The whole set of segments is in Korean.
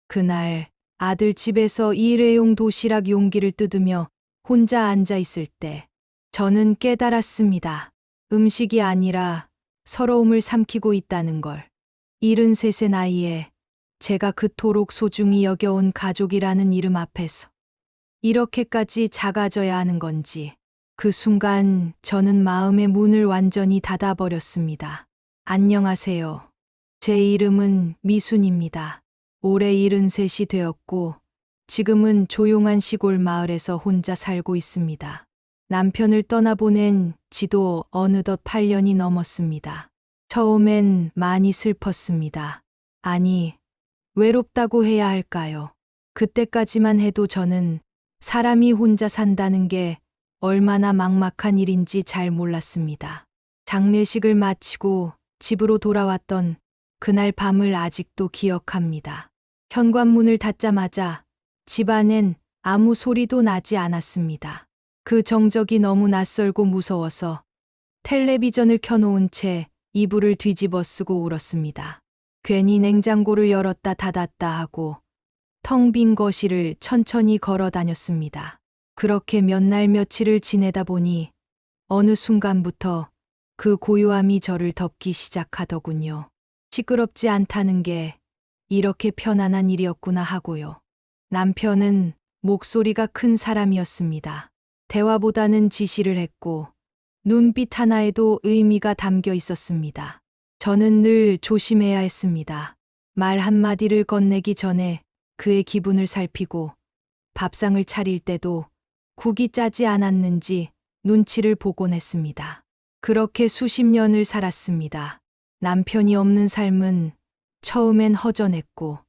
그날 아들 집에서 일회용 도시락 용기를 뜯으며 혼자 앉아 있을 때 저는 깨달았습니다. 음식이 아니라 서러움을 삼키고 있다는 걸. 73의 나이에 제가 그토록 소중히 여겨온 가족이라는 이름 앞에서 이렇게까지 작아져야 하는 건지. 그 순간 저는 마음의 문을 완전히 닫아버렸습니다. 안녕하세요. 제 이름은 미순입니다. 올해 73이 되었고 지금은 조용한 시골 마을에서 혼자 살고 있습니다. 남편을 떠나보낸 지도 어느덧 8년이 넘었습니다. 처음엔 많이 슬펐습니다. 아니, 외롭다고 해야 할까요? 그때까지만 해도 저는 사람이 혼자 산다는 게 얼마나 막막한 일인지 잘 몰랐습니다. 장례식을 마치고 집으로 돌아왔던 그날 밤을 아직도 기억합니다. 현관문을 닫자마자 집안엔 아무 소리도 나지 않았습니다. 그 정적이 너무 낯설고 무서워서 텔레비전을 켜놓은 채 이불을 뒤집어 쓰고 울었습니다. 괜히 냉장고를 열었다 닫았다 하고 텅 빈 거실을 천천히 걸어 다녔습니다. 그렇게 몇 날 며칠을 지내다 보니 어느 순간부터 그 고요함이 저를 덮기 시작하더군요. 시끄럽지 않다는 게 이렇게 편안한 일이었구나 하고요. 남편은 목소리가 큰 사람이었습니다. 대화보다는 지시를 했고 눈빛 하나에도 의미가 담겨 있었습니다. 저는 늘 조심해야 했습니다. 말 한마디를 건네기 전에 그의 기분을 살피고 밥상을 차릴 때도 국이 짜지 않았는지 눈치를 보곤 했습니다. 그렇게 수십 년을 살았습니다. 남편이 없는 삶은 처음엔 허전했고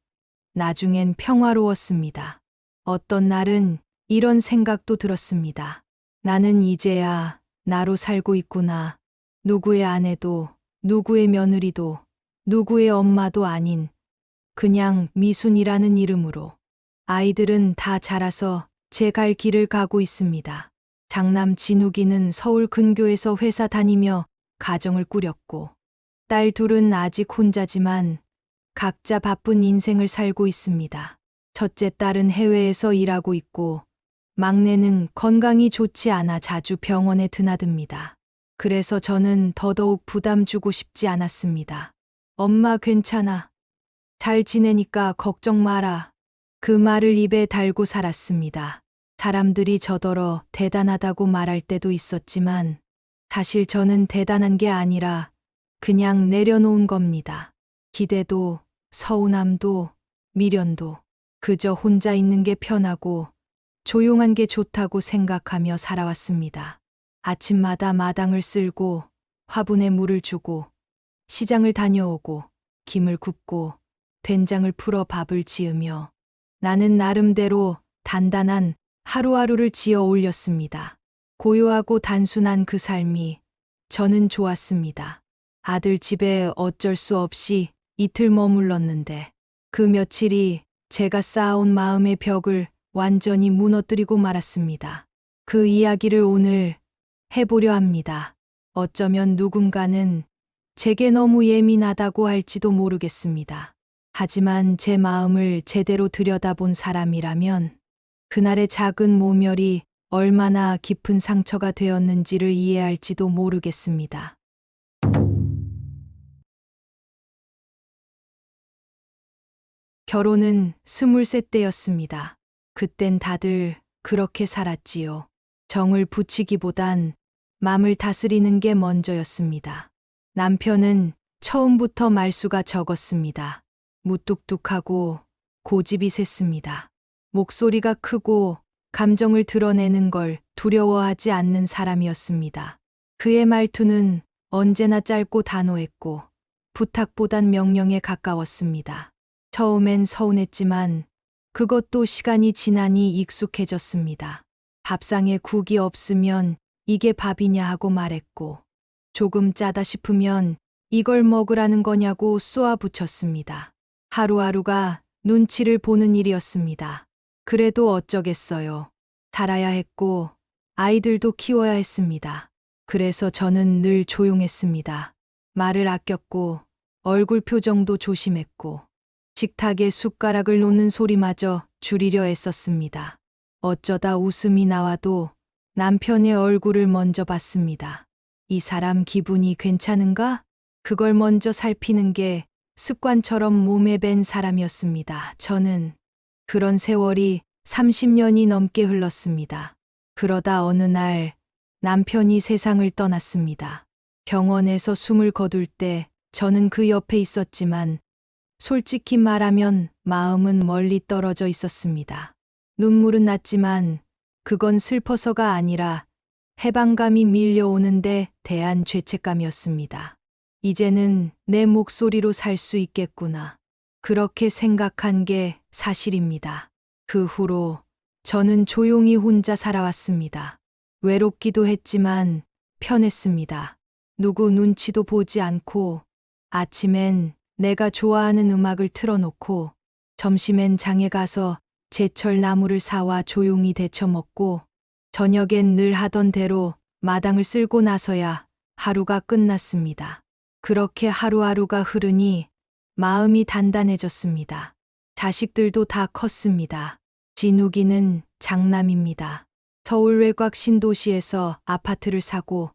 나중엔 평화로웠습니다. 어떤 날은 이런 생각도 들었습니다. 나는 이제야 나로 살고 있구나. 누구의 아내도, 누구의 며느리도, 누구의 엄마도 아닌 그냥 미순이라는 이름으로. 아이들은 다 자라서 제 갈 길을 가고 있습니다. 장남 진욱이는 서울 근교에서 회사 다니며 가정을 꾸렸고, 딸 둘은 아직 혼자지만 각자 바쁜 인생을 살고 있습니다. 첫째 딸은 해외에서 일하고 있고, 막내는 건강이 좋지 않아 자주 병원에 드나듭니다. 그래서 저는 더더욱 부담 주고 싶지 않았습니다. 엄마 괜찮아. 잘 지내니까 걱정 마라. 그 말을 입에 달고 살았습니다. 사람들이 저더러 대단하다고 말할 때도 있었지만 사실 저는 대단한 게 아니라 그냥 내려놓은 겁니다. 기대도, 서운함도, 미련도 그저 혼자 있는 게 편하고 조용한 게 좋다고 생각하며 살아왔습니다. 아침마다 마당을 쓸고 화분에 물을 주고 시장을 다녀오고 김을 굽고 된장을 풀어 밥을 지으며 나는 나름대로 단단한 하루하루를 지어 올렸습니다. 고요하고 단순한 그 삶이 저는 좋았습니다. 아들 집에 어쩔 수 없이 이틀 머물렀는데 그 며칠이 제가 쌓아온 마음의 벽을 완전히 무너뜨리고 말았습니다. 그 이야기를 오늘 해보려 합니다. 어쩌면 누군가는 제게 너무 예민하다고 할지도 모르겠습니다. 하지만 제 마음을 제대로 들여다본 사람이라면 그날의 작은 모멸이 얼마나 깊은 상처가 되었는지를 이해할지도 모르겠습니다. 결혼은 23 때였습니다. 그땐 다들 그렇게 살았지요. 정을 붙이기보단 맘을 다스리는 게 먼저였습니다. 남편은 처음부터 말수가 적었습니다. 무뚝뚝하고 고집이 셌습니다. 목소리가 크고 감정을 드러내는 걸 두려워하지 않는 사람이었습니다. 그의 말투는 언제나 짧고 단호했고 부탁보단 명령에 가까웠습니다. 처음엔 서운했지만 그것도 시간이 지나니 익숙해졌습니다. 밥상에 국이 없으면 이게 밥이냐 하고 말했고 조금 짜다 싶으면 이걸 먹으라는 거냐고 쏘아붙였습니다. 하루하루가 눈치를 보는 일이었습니다. 그래도 어쩌겠어요. 살아야 했고 아이들도 키워야 했습니다. 그래서 저는 늘 조용했습니다. 말을 아꼈고 얼굴 표정도 조심했고 식탁에 숟가락을 놓는 소리마저 줄이려 애썼습니다. 어쩌다 웃음이 나와도 남편의 얼굴을 먼저 봤습니다. 이 사람 기분이 괜찮은가? 그걸 먼저 살피는 게 습관처럼 몸에 밴 사람이었습니다. 저는 그런 세월이 30년이 넘게 흘렀습니다. 그러다 어느 날 남편이 세상을 떠났습니다. 병원에서 숨을 거둘 때 저는 그 옆에 있었지만 솔직히 말하면 마음은 멀리 떨어져 있었습니다. 눈물은 났지만 그건 슬퍼서가 아니라 해방감이 밀려오는데 대한 죄책감이었습니다. 이제는 내 목소리로 살 수 있겠구나. 그렇게 생각한 게 사실입니다. 그 후로 저는 조용히 혼자 살아왔습니다. 외롭기도 했지만 편했습니다. 누구 눈치도 보지 않고 아침엔 내가 좋아하는 음악을 틀어놓고 점심엔 장에 가서 제철 나물을 사와 조용히 데쳐 먹고 저녁엔 늘 하던 대로 마당을 쓸고 나서야 하루가 끝났습니다. 그렇게 하루하루가 흐르니 마음이 단단해졌습니다. 자식들도 다 컸습니다. 진욱이는 장남입니다. 서울 외곽 신도시에서 아파트를 사고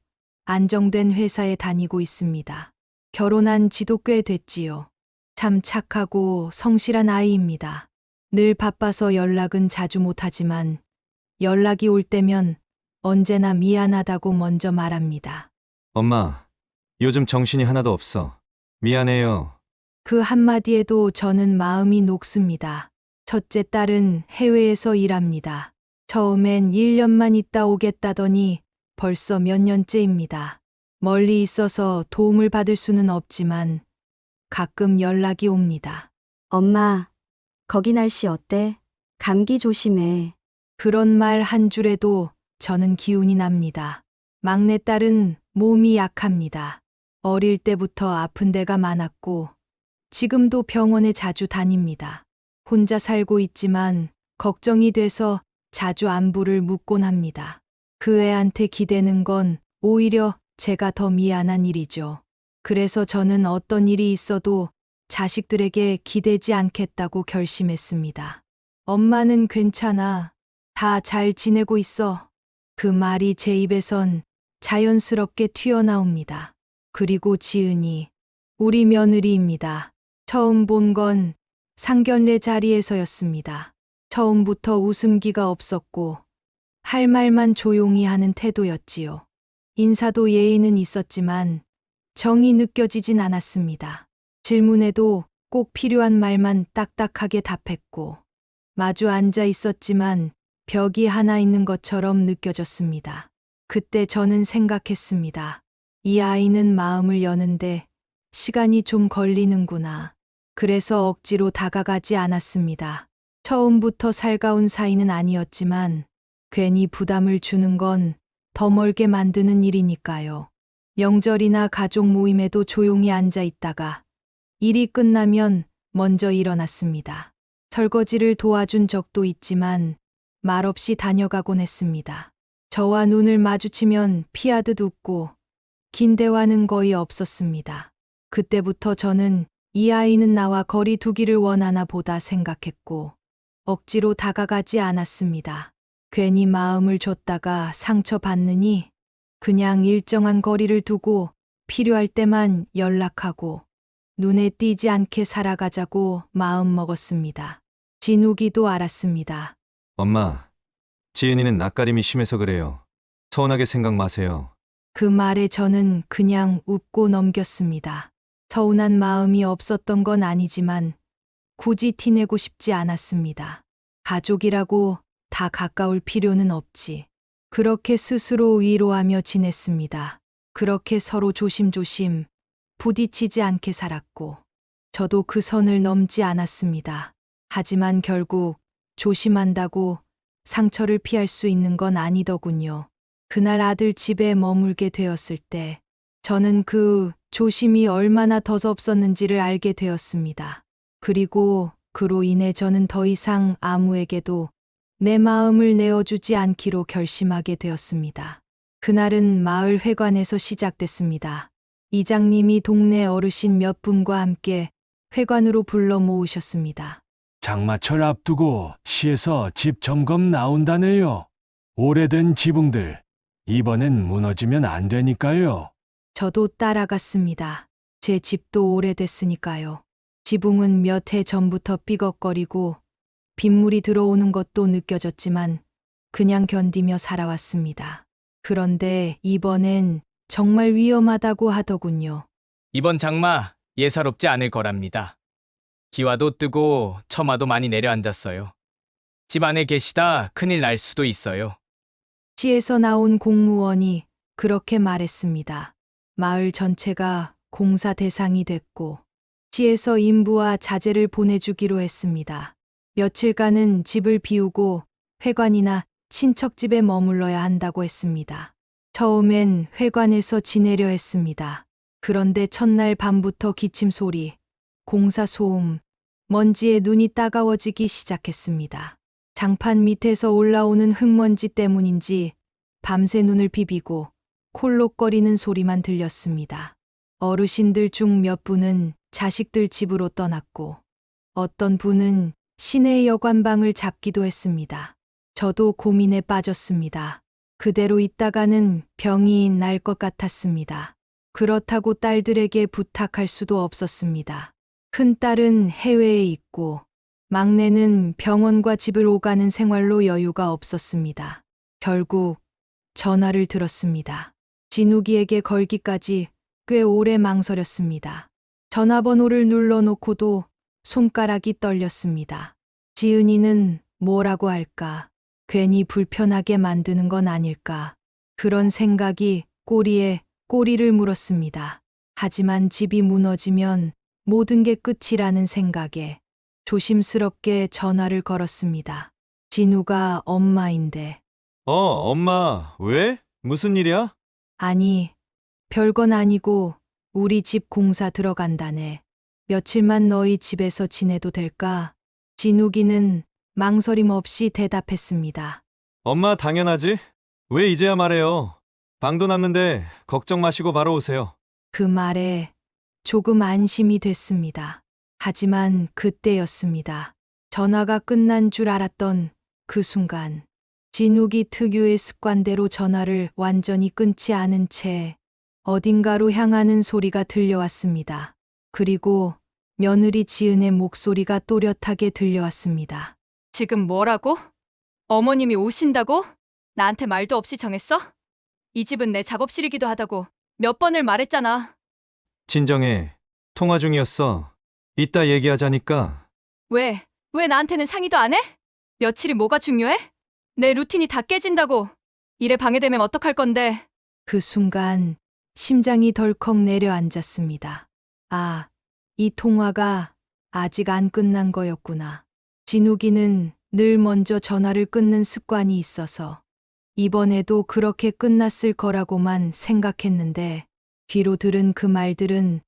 안정된 회사에 다니고 있습니다. 결혼한 지도 꽤 됐지요. 참 착하고 성실한 아이입니다. 늘 바빠서 연락은 자주 못하지만 연락이 올 때면 언제나 미안하다고 먼저 말합니다. 엄마, 요즘 정신이 하나도 없어. 미안해요. 그 한마디에도 저는 마음이 녹습니다. 첫째 딸은 해외에서 일합니다. 처음엔 1년만 있다 오겠다더니 벌써 몇 년째입니다. 멀리 있어서 도움을 받을 수는 없지만 가끔 연락이 옵니다. 엄마, 거기 날씨 어때? 감기 조심해. 그런 말 한 줄에도 저는 기운이 납니다. 막내딸은 몸이 약합니다. 어릴 때부터 아픈 데가 많았고 지금도 병원에 자주 다닙니다. 혼자 살고 있지만 걱정이 돼서 자주 안부를 묻곤 합니다. 그 애한테 기대는 건 오히려 제가 더 미안한 일이죠. 그래서 저는 어떤 일이 있어도 자식들에게 기대지 않겠다고 결심했습니다. 엄마는 괜찮아. 다 잘 지내고 있어. 그 말이 제 입에선 자연스럽게 튀어나옵니다. 그리고 지은이, 우리 며느리입니다. 처음 본 건 상견례 자리에서였습니다. 처음부터 웃음기가 없었고 할 말만 조용히 하는 태도였지요. 인사도 예의는 있었지만 정이 느껴지진 않았습니다. 질문에도 꼭 필요한 말만 딱딱하게 답했고 마주 앉아 있었지만 벽이 하나 있는 것처럼 느껴졌습니다. 그때 저는 생각했습니다. 이 아이는 마음을 여는데 시간이 좀 걸리는구나. 그래서 억지로 다가가지 않았습니다. 처음부터 살가운 사이는 아니었지만 괜히 부담을 주는 건 더 멀게 만드는 일이니까요. 명절이나 가족 모임에도 조용히 앉아 있다가 일이 끝나면 먼저 일어났습니다. 설거지를 도와준 적도 있지만 말없이 다녀가곤 했습니다. 저와 눈을 마주치면 피하듯 웃고 긴 대화는 거의 없었습니다. 그때부터 저는 이 아이는 나와 거리 두기를 원하나 보다 생각했고 억지로 다가가지 않았습니다. 괜히 마음을 줬다가 상처받느니 그냥 일정한 거리를 두고 필요할 때만 연락하고 눈에 띄지 않게 살아가자고 마음먹었습니다. 진욱이도 알았습니다. 엄마, 지은이는 낯가림이 심해서 그래요. 서운하게 생각 마세요. 그 말에 저는 그냥 웃고 넘겼습니다. 서운한 마음이 없었던 건 아니지만 굳이 티내고 싶지 않았습니다. 가족이라고 다 가까울 필요는 없지. 그렇게 스스로 위로하며 지냈습니다. 그렇게 서로 조심조심 부딪히지 않게 살았고 저도 그 선을 넘지 않았습니다. 하지만 결국 조심한다고 상처를 피할 수 있는 건 아니더군요. 그날 아들 집에 머물게 되었을 때 저는 그 조심이 얼마나 더섭었는지를 알게 되었습니다. 그리고 그로 인해 저는 더 이상 아무에게도 내 마음을 내어주지 않기로 결심하게 되었습니다. 그날은 마을 회관에서 시작됐습니다. 이장님이 동네 어르신 몇 분과 함께 회관으로 불러 모으셨습니다. 장마철 앞두고 시에서 집 점검 나온다네요. 오래된 지붕들, 이번엔 무너지면 안 되니까요. 저도 따라갔습니다. 제 집도 오래됐으니까요. 지붕은 몇 해 전부터 삐걱거리고 빗물이 들어오는 것도 느껴졌지만 그냥 견디며 살아왔습니다. 그런데 이번엔 정말 위험하다고 하더군요. 이번 장마 예사롭지 않을 거랍니다. 기와도 뜨고 처마도 많이 내려앉았어요. 집 안에 계시다 큰일 날 수도 있어요. 시에서 나온 공무원이 그렇게 말했습니다. 마을 전체가 공사 대상이 됐고 시에서 인부와 자재를 보내주기로 했습니다. 며칠간은 집을 비우고 회관이나 친척 집에 머물러야 한다고 했습니다. 처음엔 회관에서 지내려 했습니다. 그런데 첫날 밤부터 기침 소리, 공사 소음, 먼지에 눈이 따가워지기 시작했습니다. 장판 밑에서 올라오는 흙먼지 때문인지 밤새 눈을 비비고 콜록거리는 소리만 들렸습니다. 어르신들 중 몇 분은 자식들 집으로 떠났고 어떤 분은 시내 여관방을 잡기도 했습니다. 저도 고민에 빠졌습니다. 그대로 있다가는 병이 날 것 같았습니다. 그렇다고 딸들에게 부탁할 수도 없었습니다. 큰딸은 해외에 있고 막내는 병원과 집을 오가는 생활로 여유가 없었습니다. 결국 전화를 들었습니다. 진욱이에게 걸기까지 꽤 오래 망설였습니다. 전화번호를 눌러놓고도 손가락이 떨렸습니다. 지은이는 뭐라고 할까? 괜히 불편하게 만드는 건 아닐까? 그런 생각이 꼬리에 꼬리를 물었습니다. 하지만 집이 무너지면 모든 게 끝이라는 생각에 조심스럽게 전화를 걸었습니다. 진우가 엄마인데. 엄마, 왜? 무슨 일이야? 아니, 별건 아니고 우리 집 공사 들어간다네. 며칠만 너희 집에서 지내도 될까? 진욱이는 망설임 없이 대답했습니다. 엄마, 당연하지. 왜 이제야 말해요? 방도 남는데 걱정 마시고 바로 오세요. 그 말에 조금 안심이 됐습니다. 하지만 그때였습니다. 전화가 끝난 줄 알았던 그 순간, 진욱이 특유의 습관대로 전화를 완전히 끊지 않은 채 어딘가로 향하는 소리가 들려왔습니다. 그리고 며느리 지은의 목소리가 또렷하게 들려왔습니다. 지금 뭐라고? 어머님이 오신다고? 나한테 말도 없이 정했어? 이 집은 내 작업실이기도 하다고 몇 번을 말했잖아. 진정해. 통화 중이었어. 이따 얘기하자니까. 왜 나한테는 상의도 안 해? 며칠이 뭐가 중요해? 내 루틴이 다 깨진다고. 일에 방해되면 어떡할 건데. 그 순간 심장이 덜컥 내려앉았습니다. 아, 이 통화가 아직 안 끝난 거였구나. 진욱이는 늘 먼저 전화를 끊는 습관이 있어서 이번에도 그렇게 끝났을 거라고만 생각했는데 귀로 들은 그 말들은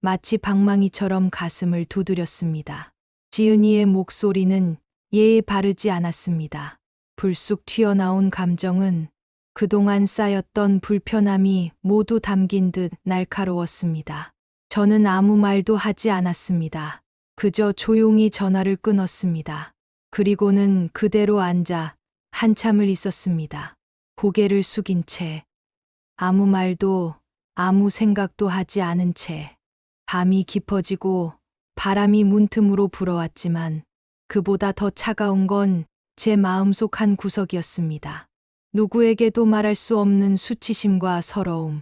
마치 방망이처럼 가슴을 두드렸습니다. 지은이의 목소리는 예에 바르지 않았습니다. 불쑥 튀어나온 감정은 그동안 쌓였던 불편함이 모두 담긴 듯 날카로웠습니다. 저는 아무 말도 하지 않았습니다. 그저 조용히 전화를 끊었습니다. 그리고는 그대로 앉아 한참을 있었습니다. 고개를 숙인 채, 아무 말도 아무 생각도 하지 않은 채. 밤이 깊어지고 바람이 문틈으로 불어왔지만 그보다 더 차가운 건 제 마음속 한 구석이었습니다. 누구에게도 말할 수 없는 수치심과 서러움,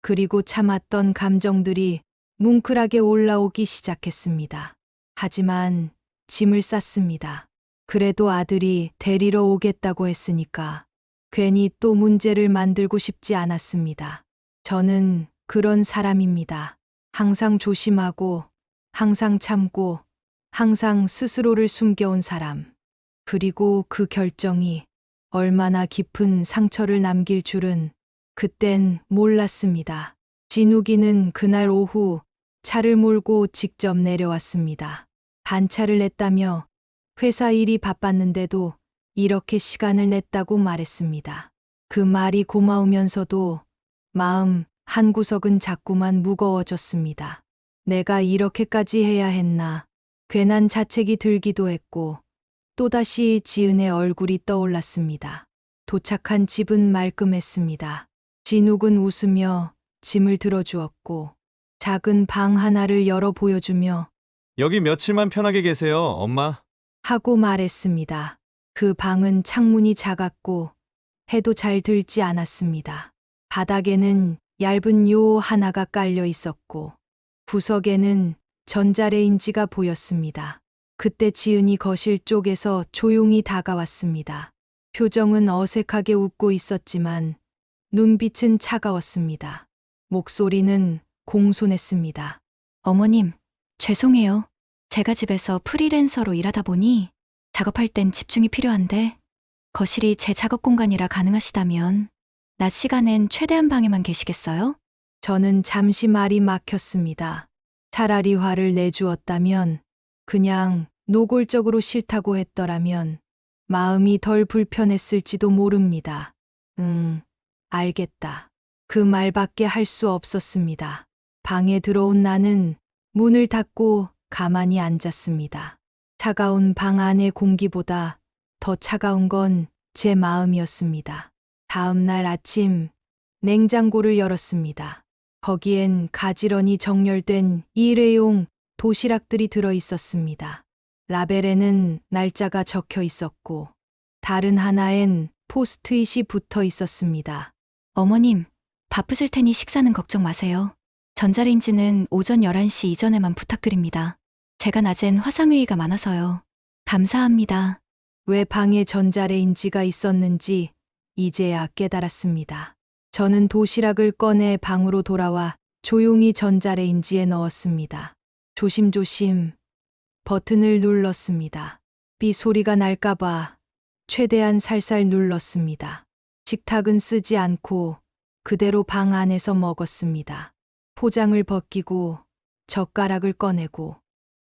그리고 참았던 감정들이 뭉클하게 올라오기 시작했습니다. 하지만 짐을 쌌습니다. 그래도 아들이 데리러 오겠다고 했으니까 괜히 또 문제를 만들고 싶지 않았습니다. 저는 그런 사람입니다. 항상 조심하고, 항상 참고, 항상 스스로를 숨겨온 사람. 그리고 그 결정이 얼마나 깊은 상처를 남길 줄은 그땐 몰랐습니다. 진욱이는 그날 오후 차를 몰고 직접 내려왔습니다. 반차를 냈다며 회사 일이 바빴는데도 이렇게 시간을 냈다고 말했습니다. 그 말이 고마우면서도 마음 한구석은 자꾸만 무거워졌습니다. 내가 이렇게까지 해야 했나. 괜한 자책이 들기도 했고 또다시 지은의 얼굴이 떠올랐습니다. 도착한 집은 말끔했습니다. 진욱은 웃으며 짐을 들어주었고 작은 방 하나를 열어 보여주며 여기 며칠만 편하게 계세요, 엄마. 하고 말했습니다. 그 방은 창문이 작았고 해도 잘 들지 않았습니다. 바닥에는 얇은 요 하나가 깔려 있었고 구석에는 전자레인지가 보였습니다. 그때 지은이 거실 쪽에서 조용히 다가왔습니다. 표정은 어색하게 웃고 있었지만 눈빛은 차가웠습니다. 목소리는 공손했습니다. 어머님, 죄송해요. 제가 집에서 프리랜서로 일하다 보니 작업할 땐 집중이 필요한데 거실이 제 작업 공간이라 가능하시다면 낮 시간엔 최대한 방에만 계시겠어요? 저는 잠시 말이 막혔습니다. 차라리 화를 내주었다면, 그냥 노골적으로 싫다고 했더라면 마음이 덜 불편했을지도 모릅니다. 알겠다. 그 말밖에 할 수 없었습니다. 방에 들어온 나는 문을 닫고 가만히 앉았습니다. 차가운 방 안의 공기보다 더 차가운 건 제 마음이었습니다. 다음 날 아침 냉장고를 열었습니다. 거기엔 가지런히 정렬된 일회용 도시락들이 들어 있었습니다. 라벨에는 날짜가 적혀 있었고 다른 하나엔 포스트잇이 붙어 있었습니다. 어머님, 바쁘실 테니 식사는 걱정 마세요. 전자레인지는 오전 11시 이전에만 부탁드립니다. 제가 낮엔 화상회의가 많아서요. 감사합니다. 왜 방에 전자레인지가 있었는지 이제야 깨달았습니다. 저는 도시락을 꺼내 방으로 돌아와 조용히 전자레인지에 넣었습니다. 조심조심 버튼을 눌렀습니다. 삐 소리가 날까봐 최대한 살살 눌렀습니다. 식탁은 쓰지 않고 그대로 방 안에서 먹었습니다. 포장을 벗기고 젓가락을 꺼내고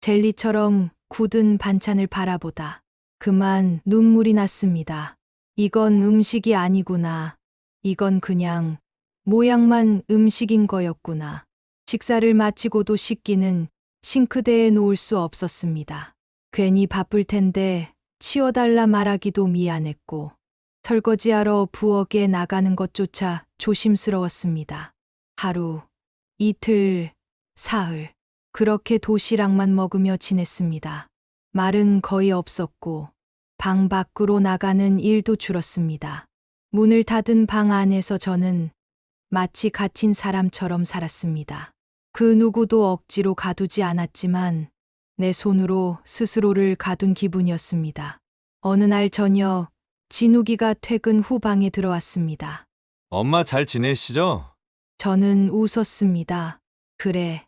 젤리처럼 굳은 반찬을 바라보다 그만 눈물이 났습니다. 이건 음식이 아니구나. 이건 그냥 모양만 음식인 거였구나. 식사를 마치고도 식기는 싱크대에 놓을 수 없었습니다. 괜히 바쁠 텐데 치워달라 말하기도 미안했고 설거지하러 부엌에 나가는 것조차 조심스러웠습니다. 하루, 이틀, 사흘 그렇게 도시락만 먹으며 지냈습니다. 말은 거의 없었고 방 밖으로 나가는 일도 줄었습니다. 문을 닫은 방 안에서 저는 마치 갇힌 사람처럼 살았습니다. 그 누구도 억지로 가두지 않았지만 내 손으로 스스로를 가둔 기분이었습니다. 어느 날 저녁 진욱이가 퇴근 후 방에 들어왔습니다. 엄마 잘 지내시죠? 저는 웃었습니다. 그래,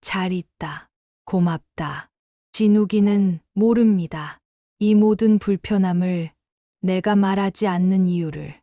잘 있다. 고맙다. 진욱이는 모릅니다. 이 모든 불편함을 내가 말하지 않는 이유를.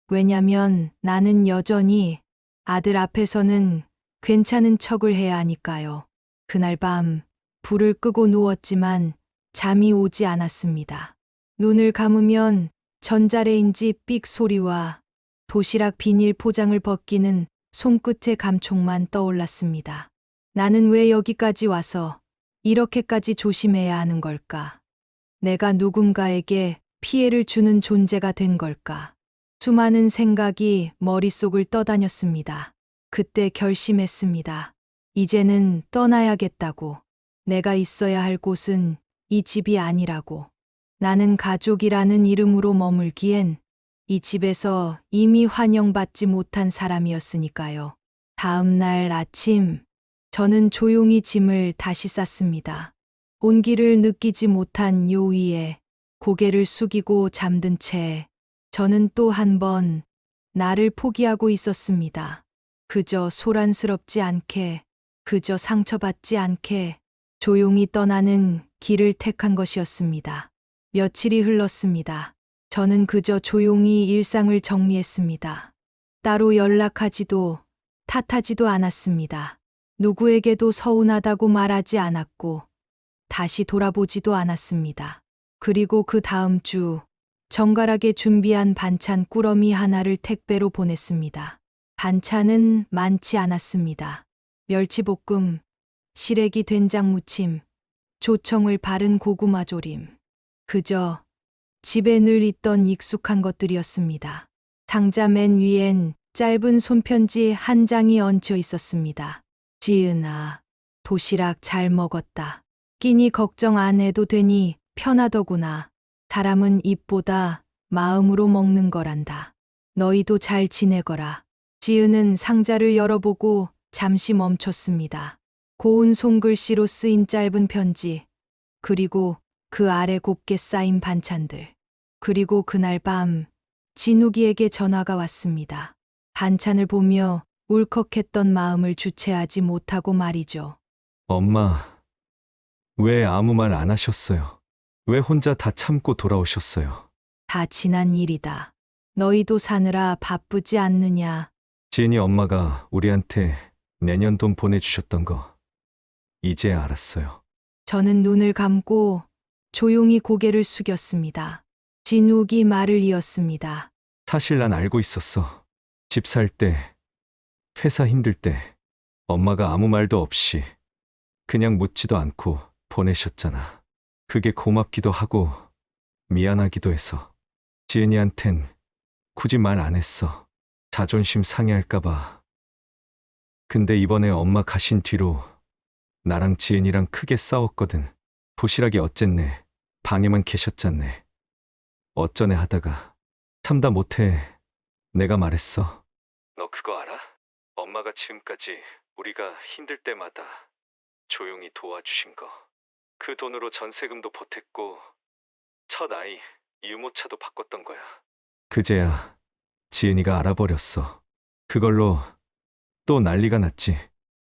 왜냐면 나는 여전히 아들 앞에서는 괜찮은 척을 해야 하니까요. 그날 밤 불을 끄고 누웠지만 잠이 오지 않았습니다. 눈을 감으면 전자레인지 삑 소리와 도시락 비닐 포장을 벗기는 손끝의 감촉만 떠올랐습니다. 나는 왜 여기까지 와서 이렇게까지 조심해야 하는 걸까? 내가 누군가에게 피해를 주는 존재가 된 걸까? 수많은 생각이 머릿속을 떠다녔습니다. 그때 결심했습니다. 이제는 떠나야겠다고. 내가 있어야 할 곳은 이 집이 아니라고. 나는 가족이라는 이름으로 머물기엔 이 집에서 이미 환영받지 못한 사람이었으니까요. 다음 날 아침, 저는 조용히 짐을 다시 쌌습니다. 온기를 느끼지 못한 요 위에 고개를 숙이고 잠든 채 저는 또 한 번 나를 포기하고 있었습니다. 그저 소란스럽지 않게, 그저 상처받지 않게 조용히 떠나는 길을 택한 것이었습니다. 며칠이 흘렀습니다. 저는 그저 조용히 일상을 정리했습니다. 따로 연락하지도 탓하지도 않았습니다. 누구에게도 서운하다고 말하지 않았고 다시 돌아보지도 않았습니다. 그리고 그 다음 주 정갈하게 준비한 반찬 꾸러미 하나를 택배로 보냈습니다. 반찬은 많지 않았습니다. 멸치볶음, 시래기 된장 무침, 조청을 바른 고구마 조림. 그저 집에 늘 있던 익숙한 것들이었습니다. 상자 맨 위엔 짧은 손편지 한 장이 얹혀 있었습니다. 지은아, 도시락 잘 먹었다. 끼니 걱정 안 해도 되니 편하더구나. 사람은 입보다 마음으로 먹는 거란다. 너희도 잘 지내거라. 지은은 상자를 열어보고 잠시 멈췄습니다. 고운 손글씨로 쓰인 짧은 편지, 그리고 그 아래 곱게 쌓인 반찬들. 그리고 그날 밤 진욱이에게 전화가 왔습니다. 반찬을 보며 울컥했던 마음을 주체하지 못하고 말이죠. 엄마, 왜 아무 말 안 하셨어요? 왜 혼자 다 참고 돌아오셨어요? 다 지난 일이다. 너희도 사느라 바쁘지 않느냐. 지은이 엄마가 우리한테 내년 돈 보내주셨던 거 이제 알았어요. 저는 눈을 감고 조용히 고개를 숙였습니다. 진욱이 말을 이었습니다. 사실 난 알고 있었어. 집 살 때, 회사 힘들 때 엄마가 아무 말도 없이 그냥 묻지도 않고 보내셨잖아. 그게 고맙기도 하고 미안하기도 해서 지은이한텐 굳이 말 안 했어. 자존심 상해할까봐. 근데 이번에 엄마 가신 뒤로 나랑 지은이랑 크게 싸웠거든. 도시락이 어쨌네. 방에만 계셨잖네. 어쩌네 하다가 참다 못해 내가 말했어. 너 그거 알아? 엄마가 지금까지 우리가 힘들 때마다 조용히 도와주신 거. 그 돈으로 전세금도 보탰고 첫 아이 유모차도 바꿨던 거야. 그제야 지은이가 알아버렸어. 그걸로 또 난리가 났지.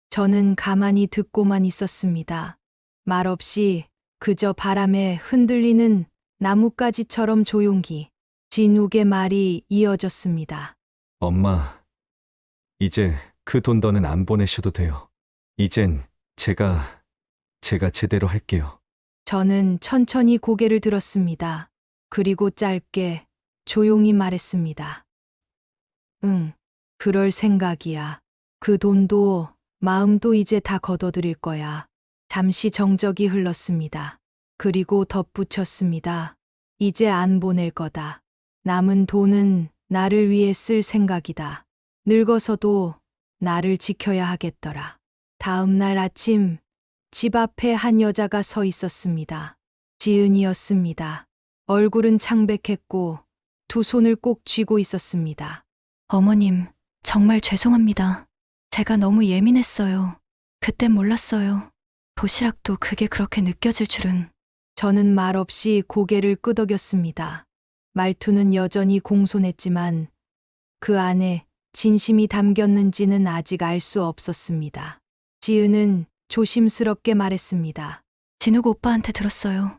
저는 가만히 듣고만 있었습니다. 말없이 그저 바람에 흔들리는 나뭇가지처럼 조용히 진욱의 말이 이어졌습니다. 엄마, 이제 그 돈 더는 안 보내셔도 돼요. 이젠 제가 제대로 할게요. 저는 천천히 고개를 들었습니다. 그리고 짧게 조용히 말했습니다. 응, 그럴 생각이야. 그 돈도 마음도 이제 다 걷어들일 거야. 잠시 정적이 흘렀습니다. 그리고 덧붙였습니다. 이제 안 보낼 거다. 남은 돈은 나를 위해 쓸 생각이다. 늙어서도 나를 지켜야 하겠더라. 다음 날 아침 집 앞에 한 여자가 서 있었습니다. 지은이었습니다. 얼굴은 창백했고 두 손을 꼭 쥐고 있었습니다. 어머님, 정말 죄송합니다. 제가 너무 예민했어요. 그땐 몰랐어요. 도시락도 그게 그렇게 느껴질 줄은. 저는 말없이 고개를 끄덕였습니다. 말투는 여전히 공손했지만 그 안에 진심이 담겼는지는 아직 알 수 없었습니다. 지은은 조심스럽게 말했습니다. 진욱 오빠한테 들었어요.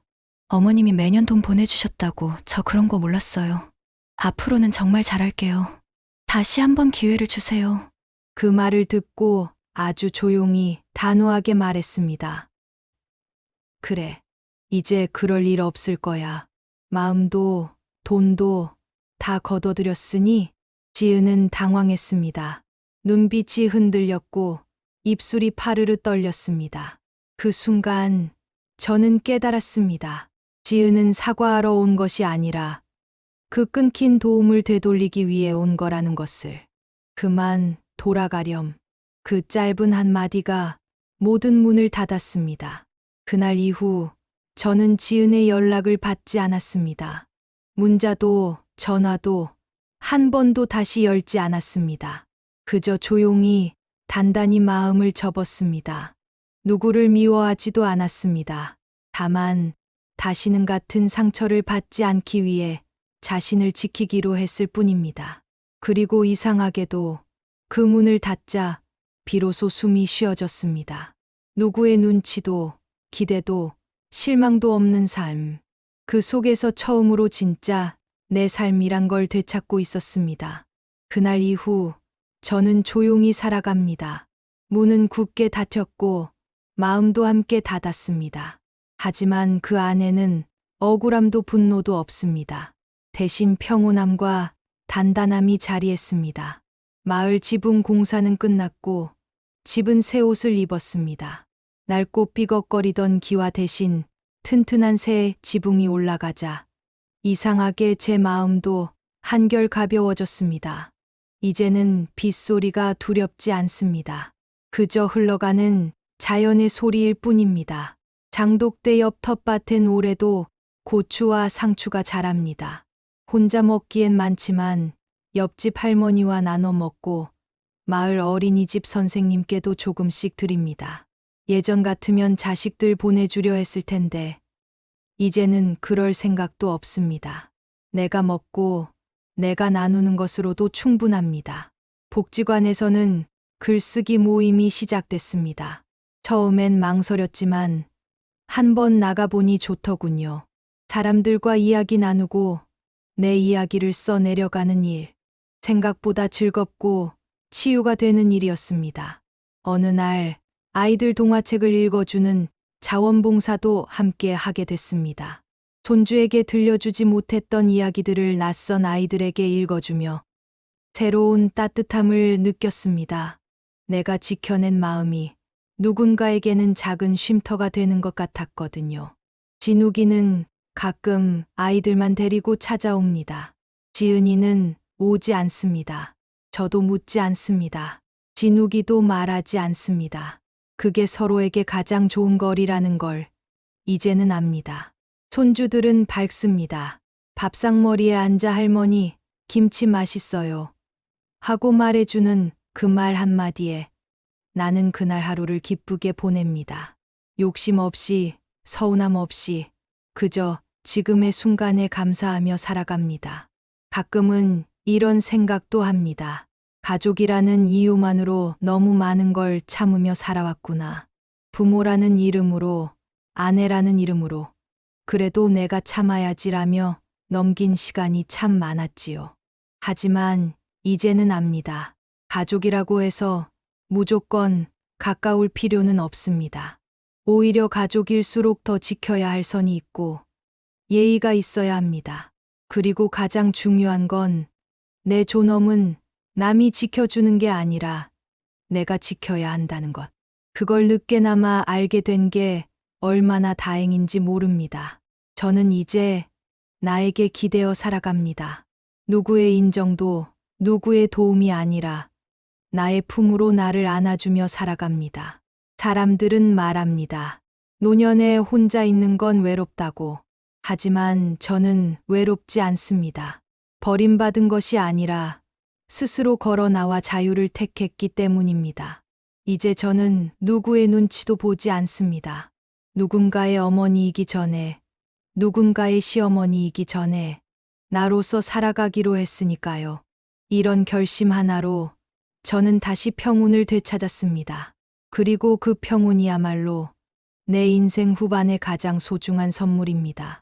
어머님이 매년 돈 보내주셨다고. 저 그런 거 몰랐어요. 앞으로는 정말 잘할게요. 다시 한번 기회를 주세요. 그 말을 듣고 아주 조용히 단호하게 말했습니다. 그래, 이제 그럴 일 없을 거야. 마음도 돈도 다 걷어들였으니. 지은은 당황했습니다. 눈빛이 흔들렸고 입술이 파르르 떨렸습니다. 그 순간 저는 깨달았습니다. 지은은 사과하러 온 것이 아니라 그 끊긴 도움을 되돌리기 위해 온 거라는 것을. 그만 돌아가렴. 그 짧은 한마디가 모든 문을 닫았습니다. 그날 이후 저는 지은의 연락을 받지 않았습니다. 문자도 전화도 한 번도 다시 열지 않았습니다. 그저 조용히 단단히 마음을 접었습니다. 누구를 미워하지도 않았습니다. 다만 다시는 같은 상처를 받지 않기 위해 자신을 지키기로 했을 뿐입니다. 그리고 이상하게도 그 문을 닫자 비로소 숨이 쉬어졌습니다. 누구의 눈치도 기대도 실망도 없는 삶. 그 속에서 처음으로 진짜 내 삶이란 걸 되찾고 있었습니다. 그날 이후 저는 조용히 살아갑니다. 문은 굳게 닫혔고 마음도 함께 닫았습니다. 하지만 그 안에는 억울함도 분노도 없습니다. 대신 평온함과 단단함이 자리했습니다. 마을 지붕 공사는 끝났고 집은 새 옷을 입었습니다. 낡고 삐걱거리던 기와 대신 튼튼한 새 지붕이 올라가자 이상하게 제 마음도 한결 가벼워졌습니다. 이제는 빗소리가 두렵지 않습니다. 그저 흘러가는 자연의 소리일 뿐입니다. 장독대 옆 텃밭엔 올해도 고추와 상추가 자랍니다. 혼자 먹기엔 많지만 옆집 할머니와 나눠 먹고 마을 어린이집 선생님께도 조금씩 드립니다. 예전 같으면 자식들 보내주려 했을 텐데 이제는 그럴 생각도 없습니다. 내가 먹고 내가 나누는 것으로도 충분합니다. 복지관에서는 글쓰기 모임이 시작됐습니다. 처음엔 망설였지만 한번 나가보니 좋더군요. 사람들과 이야기 나누고 내 이야기를 써내려가는 일. 생각보다 즐겁고 치유가 되는 일이었습니다. 어느 날 아이들 동화책을 읽어주는 자원봉사도 함께 하게 됐습니다. 손주에게 들려주지 못했던 이야기들을 낯선 아이들에게 읽어주며 새로운 따뜻함을 느꼈습니다. 내가 지켜낸 마음이 누군가에게는 작은 쉼터가 되는 것 같았거든요. 진욱이는 가끔 아이들만 데리고 찾아옵니다. 지은이는 오지 않습니다. 저도 묻지 않습니다. 진욱이도 말하지 않습니다. 그게 서로에게 가장 좋은 거리라는 걸 이제는 압니다. 손주들은 밝습니다. 밥상머리에 앉아 할머니, 김치 맛있어요. 하고 말해주는 그 말 한마디에 나는 그날 하루를 기쁘게 보냅니다. 욕심 없이, 서운함 없이, 그저 지금의 순간에 감사하며 살아갑니다. 가끔은 이런 생각도 합니다. 가족이라는 이유만으로 너무 많은 걸 참으며 살아왔구나. 부모라는 이름으로, 아내라는 이름으로, 그래도 내가 참아야지라며 넘긴 시간이 참 많았지요. 하지만 이제는 압니다. 가족이라고 해서 무조건 가까울 필요는 없습니다. 오히려 가족일수록 더 지켜야 할 선이 있고 예의가 있어야 합니다. 그리고 가장 중요한 건 내 존엄은 남이 지켜주는 게 아니라 내가 지켜야 한다는 것. 그걸 늦게나마 알게 된 게 얼마나 다행인지 모릅니다. 저는 이제 나에게 기대어 살아갑니다. 누구의 인정도 누구의 도움이 아니라 나의 품으로 나를 안아주며 살아갑니다. 사람들은 말합니다. 노년에 혼자 있는 건 외롭다고. 하지만 저는 외롭지 않습니다. 버림받은 것이 아니라 스스로 걸어 나와 자유를 택했기 때문입니다. 이제 저는 누구의 눈치도 보지 않습니다. 누군가의 어머니이기 전에, 누군가의 시어머니이기 전에 나로서 살아가기로 했으니까요. 이런 결심 하나로 저는 다시 평온을 되찾았습니다. 그리고 그 평온이야말로 내 인생 후반의 가장 소중한 선물입니다.